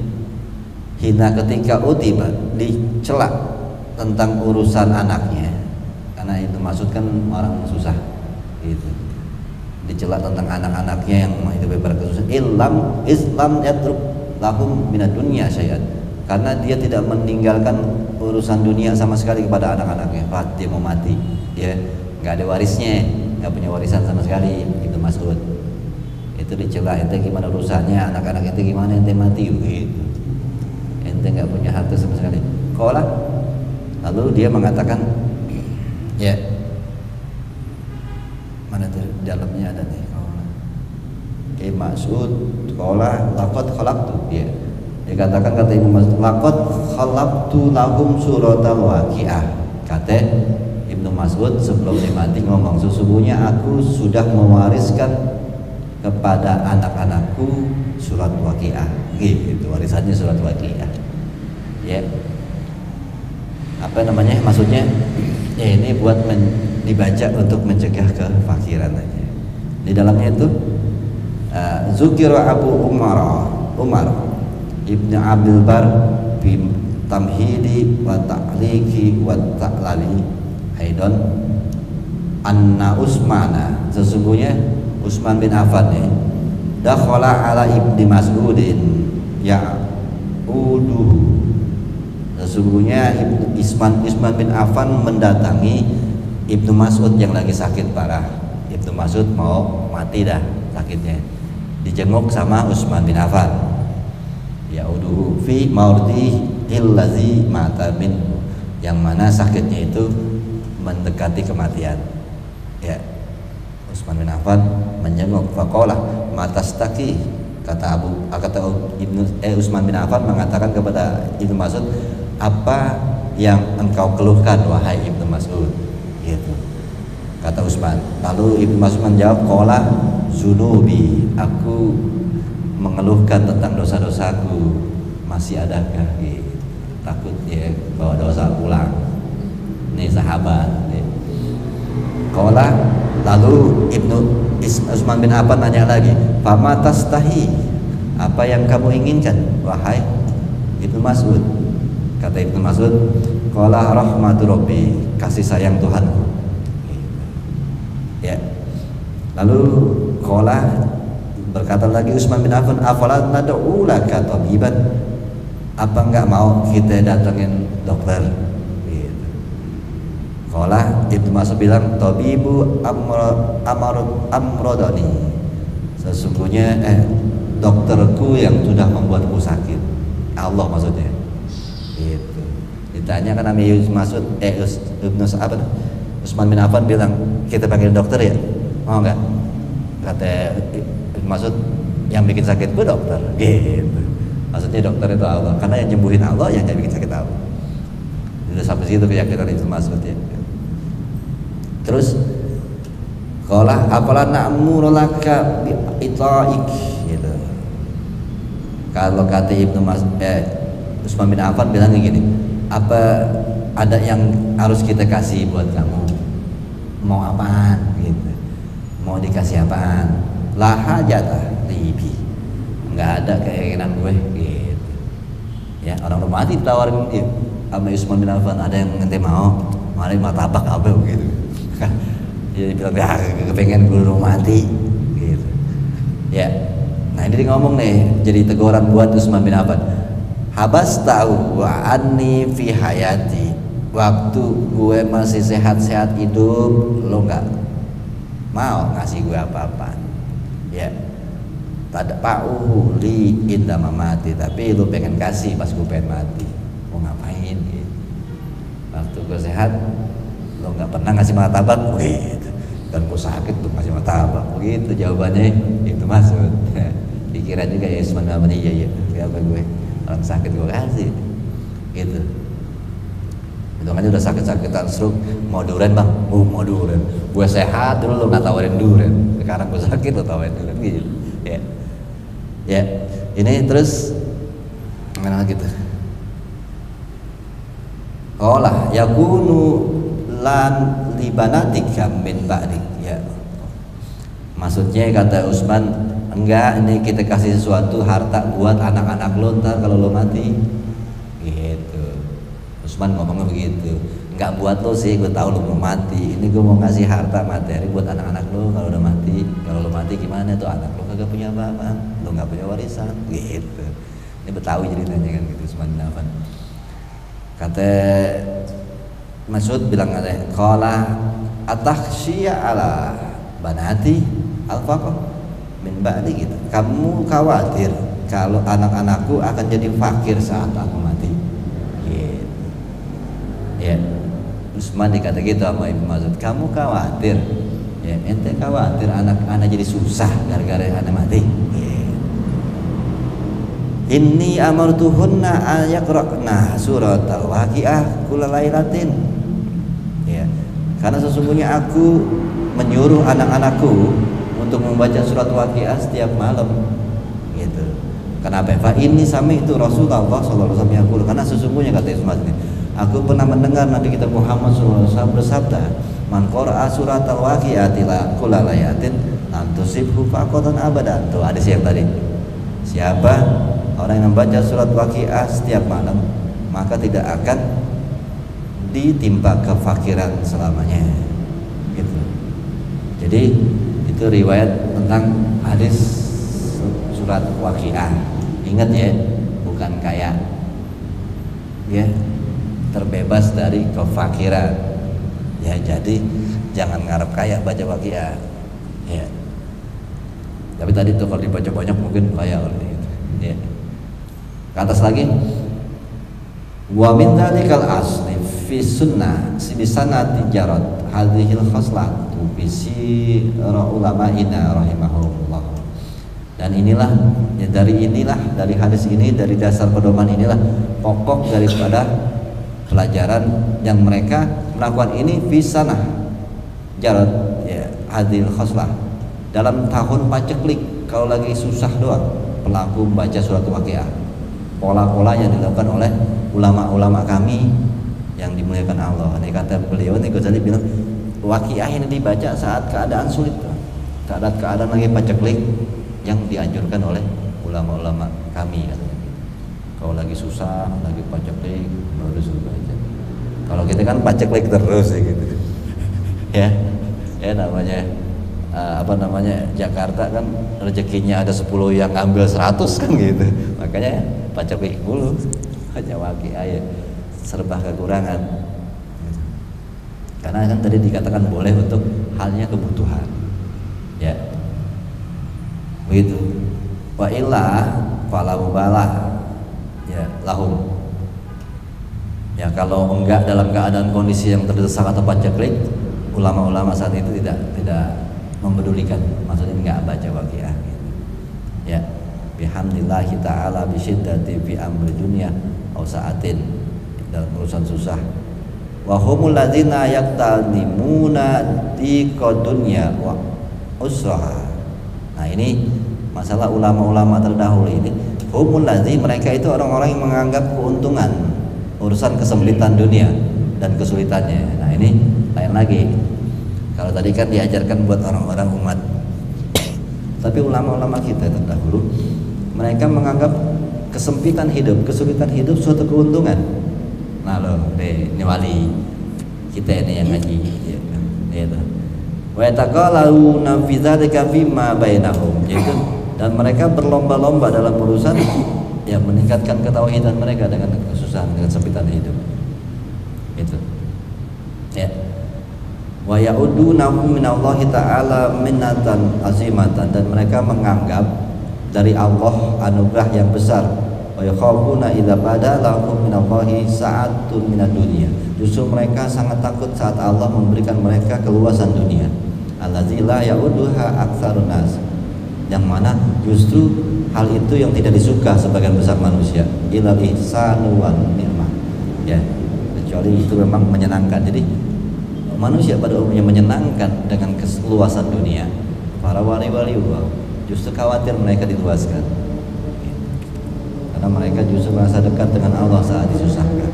hina ketika utiba, dicela tentang urusan anaknya, karena Ibnu Mas'ud kan orang susah, gitu. Dicela tentang anak-anaknya yang itu berkesusahan. Islam yatruk lahum minad dunya syai'an, karena dia tidak meninggalkan urusan dunia sama sekali kepada anak-anaknya. Dia mau mati, ya, nggak ada warisnya, nggak punya warisan sama sekali. Itu Mas'ud itu dicela, ente gimana urusannya, anak-anak ente gimana, ente mati gitu, ente nggak punya harta sama sekali. Qala, lalu dia mengatakan, ya, mana tuh dalamnya ada nih, Mas'ud qala laqad khalaqtu, ya, dikatakan kata Ibnu Mas'ud, laqad khalaqtu lahum suratal waqiah, kata Ibnu Mas'ud sebelum dia mati ngomong, sesungguhnya aku sudah mewariskan kepada anak-anakku surat Waqiah, gitu, warisannya surat Waqiah, ya. Apa namanya, maksudnya ya ini buat dibaca untuk mencegah kefakiran aja. Di dalamnya itu Zukira Abu Umar Ibnu Abdul Bar fi tamhidi wa ta'liqi wa ta'lali haidon anna Usmana, sesungguhnya Utsman bin Affan nih, dakhala ala Ibni Mas'udin ya'uduhu, sesungguhnya Utsman bin Affan mendatangi Ibnu Mas'ud yang lagi sakit parah. Ibnu Mas'ud mau mati dah sakitnya, dijenguk sama Utsman bin Affan. Ya'uduhu fi maudihil illazi mata minhu, yang mana sakitnya itu mendekati kematian. Ya, Utsman bin Affan menjenguk, faqala matastaki, kata Utsman bin Affan mengatakan kepada Ibnu Mas'ud, apa yang engkau keluhkan wahai Ibnu Mas'ud, gitu kata Utsman. Lalu Ibnu Mas'ud menjawab, qala zunubi, aku mengeluhkan tentang dosa-dosaku, masih adakah, gitu. Takut dia bawa dosa pulang. Ini sahabat. Qala, lalu Utsman bin Affan nanya lagi, fama tastahi, apa yang kamu inginkan wahai Ibnu Mas'ud? Kata Ibnu Mas'ud, qala rahmatu rabbi, kasih sayang Tuhanku. Ya. Lalu qala, berkata lagi Utsman bin Affan, afala nad'u laka tabiban, apa enggak mau kita datengin dokter, gitu. Qala, Ibnu Mas'ud bilang, tabibu amrodani, sesungguhnya dokterku yang sudah membuatku sakit, Allah maksudnya, gitu. Ditanya kan Nabi Mas'ud, Utsman bin Affan bilang, kita panggil dokter ya, mau nggak? Kata Ibnu Mas'ud, yang bikin sakitku dokter, gitu. Maksudnya dokter itu Allah, karena yang nyembuhin Allah, yang bikin sakit Allah. Sudah sampai situ keyakinan Ibnu Mas'ud ya. Terus qala afala na'muru laka bi itaik, gitu. Kalau kata Ibnu Mas'ud, Utsman bin Affan bilang gini, apa ada yang harus kita kasih buat kamu? Mau apaan, gitu. Mau dikasih apaan? La hajatah libi, enggak ada keinginan gue, gitu. Ya, orang udah mati ditawarin sama Utsman bin Affan, ada yang ngente mau, mari martabak apa gitu. Jadi bilang, ya kepengen gue udah mati, gitu. Ya, nah ini dia ngomong nih, jadi teguran buat Utsman bin Affan. Habas tahu wa anni fi hayati, waktu gue masih sehat-sehat hidup, lo nggak mau ngasih gue apa-apa. Ya, tak pa'u li inda mamati, tapi lu pengen kasih pas gue pengen mati. Mau ngapain, gitu. Waktu gue sehat lo nggak pernah ngasih martabak, begitu. Dan gue sakit tuh ngasih martabak, begitu jawabannya. Itu maksud. Dikira juga ya Utsman bin Affan, iya siapa gue, orang sakit gue kasih, gitu. Itu kan udah sakit-sakitan stroke, mau durian bang, mau durian. Gue sehat dulu lo nggak tawarin durian, sekarang gue sakit lo tawarin durian, gitu. Ya, ya. Ini terus mana gitu. Qala yakunu lan libanatika min ba'dik, ya. Maksudnya kata Utsman, enggak, ini kita kasih sesuatu harta buat anak-anak lo ntar kalau lo mati, gitu. Utsman ngomongnya begitu, enggak buat lo sih, gue tahu lo mau mati, ini gue mau ngasih harta materi buat anak-anak lo kalau udah mati. Kalau lo mati gimana tuh, anak lo kagak punya apa-apa, lo nggak punya warisan, gitu. Ini Betawi ceritanya kan gitu. Utsman bin Affan kata Mas'ud bilang, qala atakhshiya ala banati al-faqr min ba'di, gitu. Kamu khawatir kalau anak-anakku akan jadi fakir saat aku mati, gitu. Ya, Utsman dikata gitu sama Ibnu Mas'ud, kamu khawatir, ya ente khawatir anak-anak jadi susah gara-gara anak mati, gitu. Inni amartuhunna ayaqra'na surat al-waqi'ah kulalailatin, ya, karena sesungguhnya aku menyuruh anak-anakku untuk membaca surat waqi'ah setiap malam, gitu. Kenapa? Fa ini sami itu Rasulullah sallallahu alaihi wasallam, karena sesungguhnya kata Utsman, aku pernah mendengar Nabi kita Muhammad sallallahu alaihi wasallam bersabda, man qara'a surat al-waqi'ati la kulalayatin lam tusibhu faqatan abadan. Tuh hadis yang tadi. Siapa orang yang membaca surat waqi'ah setiap malam, maka tidak akan ditimpa kefakiran selamanya, gitu. Jadi itu riwayat tentang hadis surat waqi'ah. Ingat ya, bukan kaya, ya, terbebas dari kefakiran, ya. Jadi jangan ngarep kaya baca waqi'ah, ya. Tapi tadi tuh kalau dibaca banyak mungkin kaya, gitu, ya. Ke atas lagi, Wa min dzalikal asli fi sunnah sibisana tijarat hadhil khaslatu bisi ulama'ina rahimahullah. Dan inilah ya, dari hadis ini, dari dasar pedoman inilah pokok daripada pelajaran yang mereka melakukan ini fi sanah jarat ya hadhil khaslah, dalam tahun paceklik kalau lagi susah doang pelaku membaca surat Waqiah. Pola-pola yang dilakukan oleh ulama-ulama kami yang dimuliakan Allah. Ini kata beliau, ini Ghazali bilang Waqiah ini dibaca saat keadaan sulit, keadaan lagi paceklik, yang dianjurkan oleh ulama-ulama kami katanya. Kalau lagi susah, lagi paceklik, baru suruh baca. Kalau kita kan paceklik terus ya gitu. Ya namanya Jakarta kan rezekinya ada 10 yang ngambil 100 kan gitu. Makanya paceklik dulu. Baca Waqiah ya, serba kekurangan. Karena kan tadi dikatakan boleh untuk halnya kebutuhan. Ya. Begitu. Wa illa fala mubalah ya lahum. Ya kalau enggak dalam keadaan kondisi yang terdesak atau paceklik, ulama-ulama saat itu tidak mempedulikan, maksudnya enggak baca Waqiah gitu. Ya, bihamdillahi ta'ala bisyiddati fi amri dunya aw sa'atin, dalam urusan susah. Wa humul ladzina yaqtalimuna diqa dunya wa usraha. Nah, ini masalah ulama-ulama terdahulu ini. Humul ladzi, mereka itu orang-orang yang menganggap keuntungan urusan kesempitan dunia dan kesulitannya. Nah, ini lain lagi. Kalau tadi kan diajarkan buat orang-orang umat, tapi ulama-ulama kita terdahulu mereka menganggap kesempitan hidup, kesulitan hidup suatu keuntungan. Nah loh, ini wali kita ini yang ngaji, gitu. Wa yataqaluna fi dzalika fima bainahum, yaitu dan mereka berlomba-lomba dalam urusan ya meningkatkan ketauhidan mereka dengan kesusahan, dengan kesempitan hidup. Itu. Ya. Wa ya'udunahu minallahi ta'ala minnatan azimatan, dan mereka menganggap dari Allah anugerah yang besar. Wa yakhafuna idza bada lahum minallahi sa'atun minad dunya, justru mereka sangat takut saat Allah memberikan mereka keluasan dunia. Allazi la ya'uduha aktsarun nas, yang mana justru hal itu yang tidak disuka sebagian besar manusia. Ilal ihsanu wan ni'mah, ya, kecuali itu memang menyenangkan. Jadi manusia pada umumnya menyenangkan dengan keluasan dunia. Para wali-wali Allah justru khawatir mereka diluaskan, karena mereka justru merasa dekat dengan Allah saat disusahkan.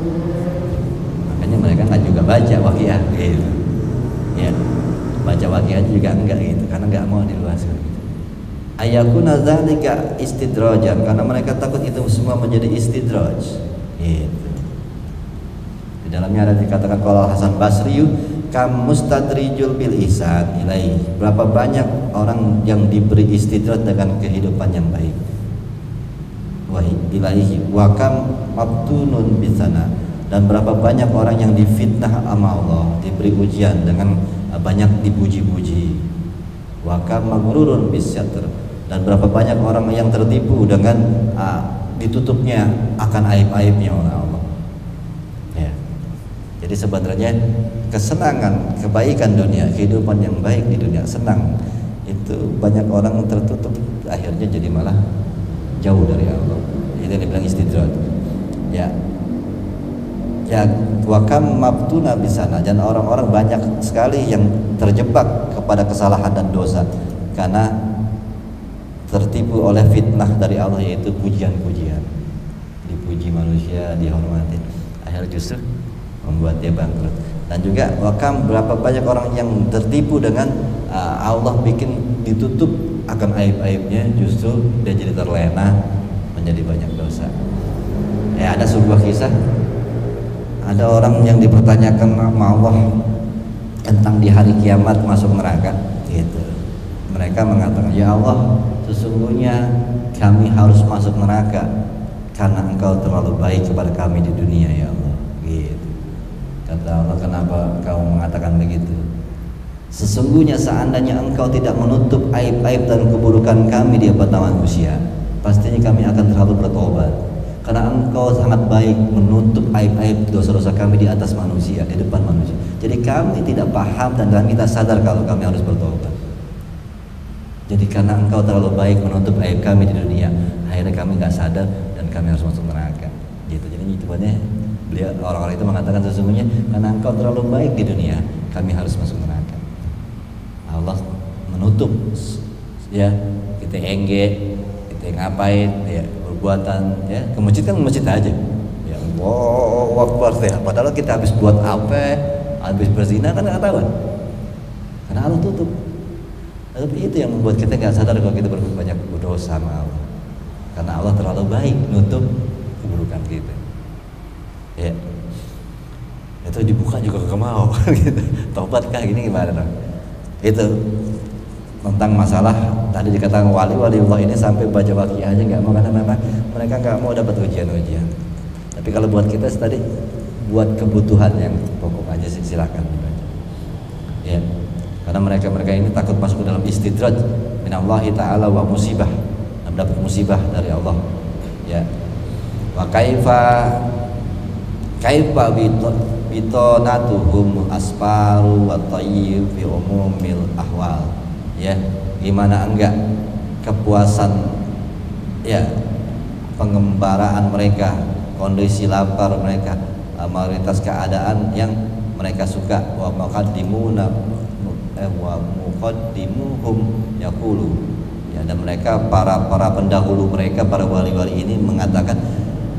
Makanya mereka nggak juga baca Waqiah gitu. Ya, baca Waqiah juga enggak gitu, karena nggak mau diluaskan. Ayakuna dzalika istidrajan, karena mereka takut itu semua menjadi istidraj. Gitu. Di dalamnya ada dikatakan kalau Hasan Basri kam mustadrijul bil ihsan ilaihi, berapa banyak orang yang diberi istidraj dengan kehidupan yang baik. Wa ilaihi wa kam mabtunun bisana, dan berapa banyak orang yang difitnah sama Allah, diberi ujian dengan banyak dipuji-puji. Wa kam maghrurun bisyatr, dan berapa banyak orang yang tertipu dengan ditutupnya akan aib-aibnya oleh Allah. Ya. Jadi sebenarnya kesenangan, kebaikan dunia, kehidupan yang baik di dunia, senang, itu banyak orang tertutup, akhirnya jadi malah jauh dari Allah. Itu dibilang istidraj. Ya, wakam mabtuna bisana, dan orang-orang banyak sekali yang terjebak kepada kesalahan dan dosa karena tertipu oleh fitnah dari Allah, yaitu pujian-pujian, dipuji manusia, dihormati, akhirnya justru membuat dia bangkrut. Dan juga wakam berapa banyak orang yang tertipu dengan Allah bikin ditutup akan aib-aibnya, justru dia jadi terlena menjadi banyak dosa. Ada sebuah kisah, ada orang yang dipertanyakan sama Allah tentang di hari kiamat masuk neraka gitu. Mereka mengatakan, ya Allah, sesungguhnya kami harus masuk neraka karena Engkau terlalu baik kepada kami di dunia, ya Allah, gitu. Kata Allah, kenapa kau mengatakan begitu? Sesungguhnya seandainya Engkau tidak menutup aib-aib dan keburukan kami di depan manusia, pastinya kami akan terlalu bertobat. Karena engkau sangat baik menutup aib-aib dosa-dosa kami di atas manusia, di depan manusia. Jadi kami tidak paham dan kami tidak sadar kalau kami harus bertobat. Jadi karena engkau terlalu baik menutup aib kami di dunia, akhirnya kami nggak sadar dan kami harus masuk neraka. Gitu. Jadi hitungannya beliau orang-orang itu mengatakan sesungguhnya karena engkau terlalu baik di dunia, kami harus masuk neraka. Allah menutup ya, kita engge, kita ngapain ya, perbuatan ya, ke masjid kan masjid aja ya, wow akbar ya, padahal kita habis buat apa, habis berzina kan nggak tahu karena Allah tutup. Tapi itu yang membuat kita nggak sadar kalau kita berbuat banyak berdosa sama Allah, karena Allah terlalu baik nutup keburukan kita ya. Itu dibuka juga gak mau gitu. Tobatkah gini gimana dong? Itu tentang masalah tadi dikatakan wali Allah ini sampai baca Waqiah aja nggak mau, karena memang mereka nggak mau dapat ujian-ujian. Tapi kalau buat kita tadi buat kebutuhan yang pokok aja silakan dibaca ya, karena mereka ini takut masuk ke dalam istidraj minallahi ta'ala wa musibah, mendapat musibah dari Allah ya. Wa kaifa bitonatuhum asparu wa tayyib fi umumil ahwal ya, gimana enggak kepuasan ya, pengembaraan mereka, kondisi lapar mereka, mayoritas keadaan yang mereka suka. Wa muqaddimuhum yaqulu ya, dan mereka para pendahulu mereka, para wali-wali ini mengatakan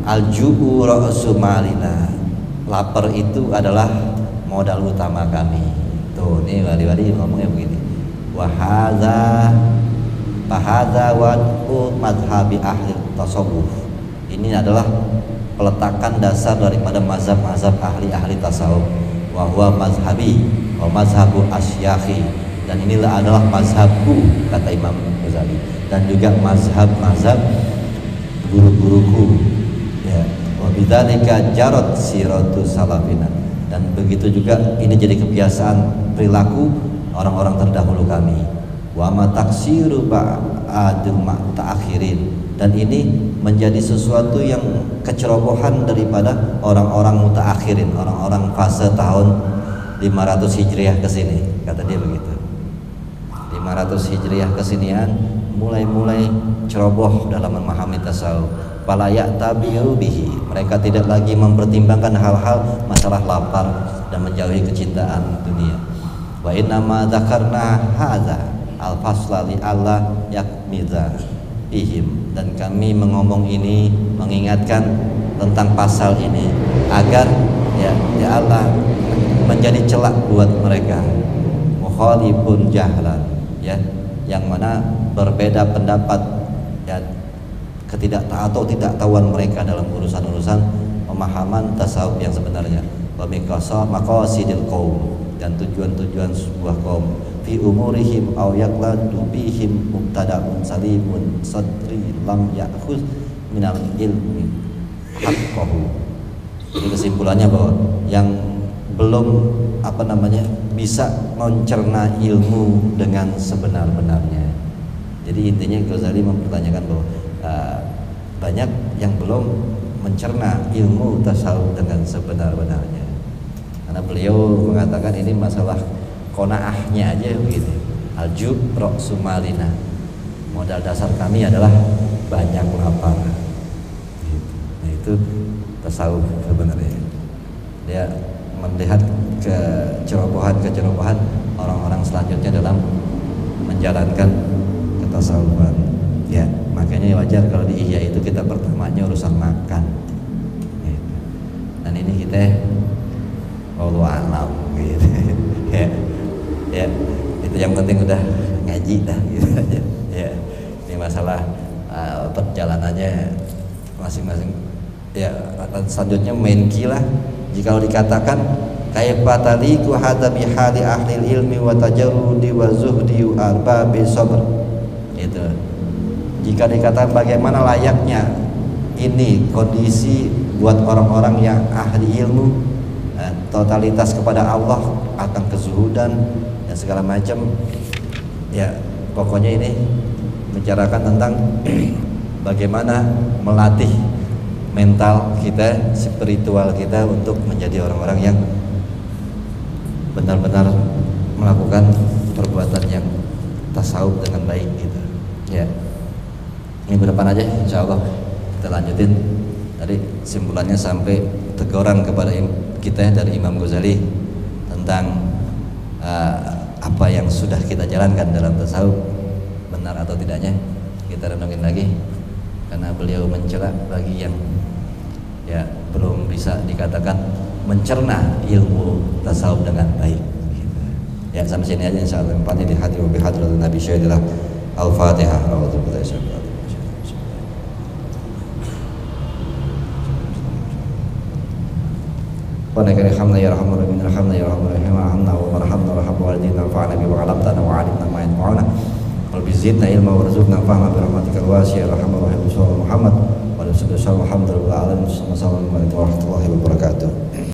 al-ju'u ra'su malina, lapar itu adalah modal utama kami. Tuh, nih wali-wali ngomongnya begini. Wa hadza wad'u madhhabi ahli tasawuf. Ini adalah peletakan dasar daripada mazhab-mazhab ahli tasawuf. Wa huwa mazhabi wa mazhabu asyakhi, dan inilah adalah mazhabku kata Imam Ghazali, dan juga mazhab guru-guruku ya. Wa bidzalika jarat siratu salafina, dan begitu juga ini jadi kebiasaan perilaku orang-orang terdahulu kami. Wa ma taksiru ba'du ma ta'akhirin, dan ini menjadi sesuatu yang kecerobohan daripada orang-orang mutaakhirin, orang-orang fase tahun 500 Hijriah ke sini, kata dia begitu. 500 Hijriah kesinian mulai ceroboh dalam memahami tasawuf. Fala ya'tabiru bihi, mereka tidak lagi mempertimbangkan hal-hal masalah lapar dan menjauhi kecintaan dunia. Wa inna ma dzakarna hadza al-fasla li Allah yakmiza bihim, dan kami mengomong ini mengingatkan tentang pasal ini agar ya Allah menjadi celak buat mereka. Mukhalifun jahlan ya, yang mana berbeda pendapat ya, ketidaktahuan mereka dalam urusan-urusan pemahaman tasawuf yang sebenarnya. Wa maqasidil qaum, dan tujuan-tujuan sebuah kaum. Fi umurihim aw yaqladu bihim mubtada'un salimun sadri lam ya'khuz minal ilmi haqqahu. Jadi kesimpulannya bahwa yang belum bisa mencerna ilmu dengan sebenar-benarnya. Jadi intinya Ghazali mempertanyakan bahwa banyak yang belum mencerna ilmu tasawuf dengan sebenar-benarnya, karena beliau mengatakan ini masalah qanaahnya aja begini. Al-jub ra'su malina, modal dasar kami adalah banyak lapar. Nah, itu tasawuf sebenarnya. Dia melihat kecerobohan orang-orang selanjutnya dalam menjalankan ketasawufan. Ya, makanya wajar kalau di Ihya itu kita pertamanya urusan makan. Gitu. Dan ini kita wallahu a'lam gitu. Ya, itu yang penting udah ngaji dah gitu aja. Ya, ini masalah perjalanannya masing-masing. Ya, selanjutnya main kilah. Jika dikatakan kaifa taliqu hadza bi hali ahli ilmi wa tajarrudi wa zuhdi arbabi sabr, itu jika dikatakan bagaimana layaknya ini kondisi buat orang-orang yang ahli ilmu, totalitas kepada Allah, akan kezuhudan dan segala macam ya. Pokoknya ini bicarakan tentang bagaimana melatih mental kita, spiritual kita untuk menjadi orang-orang yang benar-benar melakukan perbuatan yang tasawuf dengan baik gitu. Ya. Minggu depan aja insya Allah kita lanjutin. Tadi simpulannya sampai teguran kepada kita dari Imam Ghazali tentang apa yang sudah kita jalankan dalam tasawuf, benar atau tidaknya kita renungin lagi, karena beliau mencela bagi yang ya belum bisa dikatakan mencerna ilmu tasawuf dengan baik gitu. Ya sampai sini aja insyaallah. Di hadir wa bihadratin Nabi Syaidilah Al-Fatihah. Wanakari hamna ya rahman rahim alhamna ya rahman rahim alhamna wa marhamna rahmat walidina fa'ala bi wa 'alamtana wa 'alimna ma yanfa'una wal bizidna ilma warzuqna fahma bi rahmatikal wasi'ah rahman rahim Muhammad wa sallallahu alaihi wa sallam warahmatullahi wabarakatuh.